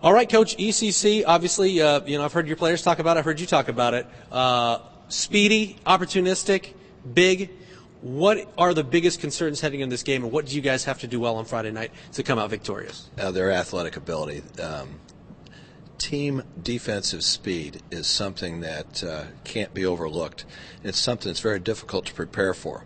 All right, Coach. ECC. Obviously, I've heard your players talk about it. I've heard you talk about it. Speedy, opportunistic, big. What are the biggest concerns heading in this game, and what do you guys have to do well on Friday night to come out victorious? Their athletic ability. Team defensive speed is something that can't be overlooked. It's something that's very difficult to prepare for.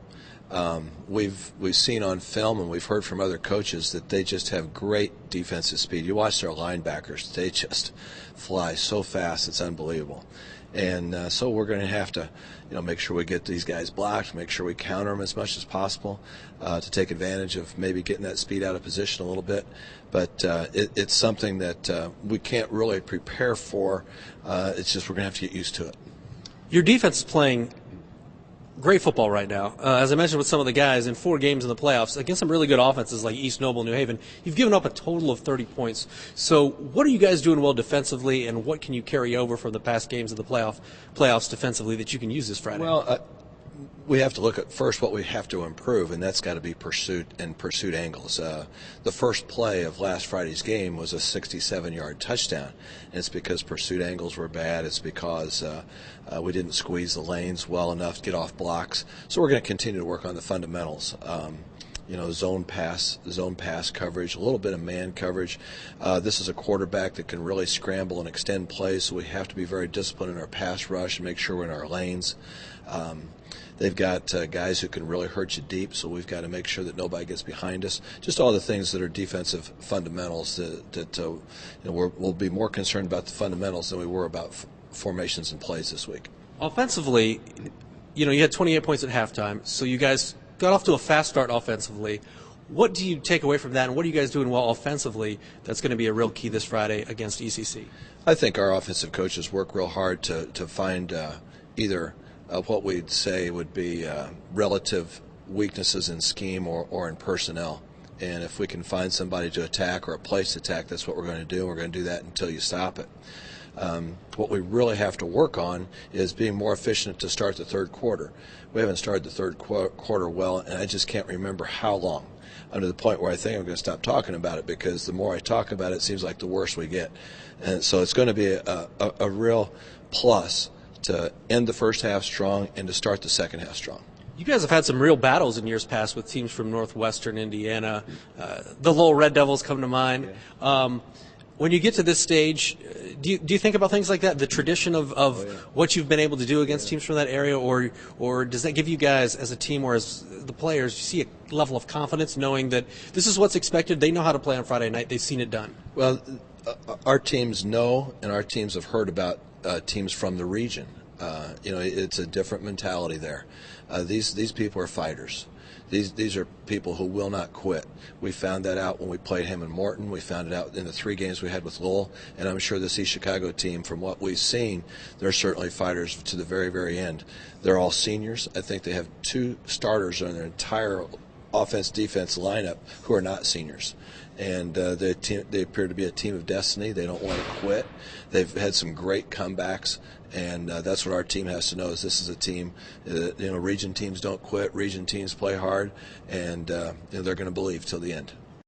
We've seen on film and we've heard from other coaches that they just have great defensive speed. You watch their linebackers; they just fly so fast, it's unbelievable. And so we're going to have to, make sure we get these guys blocked, make sure we counter them as much as possible to take advantage of maybe getting that speed out of position a little bit. But it's something that we can't really prepare for. It's just we're going to have to get used to it. Your defense is playing great football right now. As I mentioned with some of the guys, in 4 games in the playoffs, against some really good offenses like East Noble, New Haven, you've given up a total of 30 points. So what are you guys doing well defensively, and what can you carry over from the past games of the playoffs defensively that you can use this Friday? Well, we have to look at first what we have to improve, and that's got to be pursuit and pursuit angles. The first play of last Friday's game was a 67-yard touchdown, and it's because pursuit angles were bad. It's because we didn't squeeze the lanes well enough to get off blocks. So we're going to continue to work on the fundamentals. Zone pass coverage, a little bit of man coverage. This is a quarterback that can really scramble and extend plays, so we have to be very disciplined in our pass rush and make sure we're in our lanes. They've got guys who can really hurt you deep, so we've got to make sure that nobody gets behind us. Just all the things that are defensive fundamentals that we'll be more concerned about the fundamentals than we were about formations and plays this week. Offensively, you had 28 points at halftime, so you guys got off to a fast start offensively. What do you take away from that, and what are you guys doing well offensively that's going to be a real key this Friday against ECC? I think our offensive coaches work real hard to find either what we'd say would be relative weaknesses in scheme or in personnel. And if we can find somebody to attack or a place to attack, that's what we're going to do. We're going to do that until you stop it. What we really have to work on is being more efficient to start the third quarter. We haven't started the third quarter well, and I just can't remember how long. I'm to the point where I think I'm going to stop talking about it, because the more I talk about it, it seems like the worse we get. And so it's going to be a real plus to end the first half strong and to start the second half strong. You guys have had some real battles in years past with teams from northwestern Indiana. The Lowell Red Devils come to mind. Yeah. When you get to this stage, do you think about things like that, the tradition of what you've been able to do against teams from that area, or does that give you guys as a team or as the players, you see a level of confidence knowing that this is what's expected, they know how to play on Friday night, they've seen it done? Well, our teams know, and our teams have heard about teams from the region. It's a different mentality there. These people are fighters. These are people who will not quit. We found that out when we played Hammond Morton. We found it out in the 3 games we had with Lowell. And I'm sure this East Chicago team, from what we've seen, they're certainly fighters to the very, very end. They're all seniors. I think they have 2 starters on their entire offense-defense lineup who are not seniors. And they appear to be a team of destiny. They don't want to quit. They've had some great comebacks, and that's what our team has to know, is this is a team, region teams don't quit, region teams play hard, and they're going to believe till the end.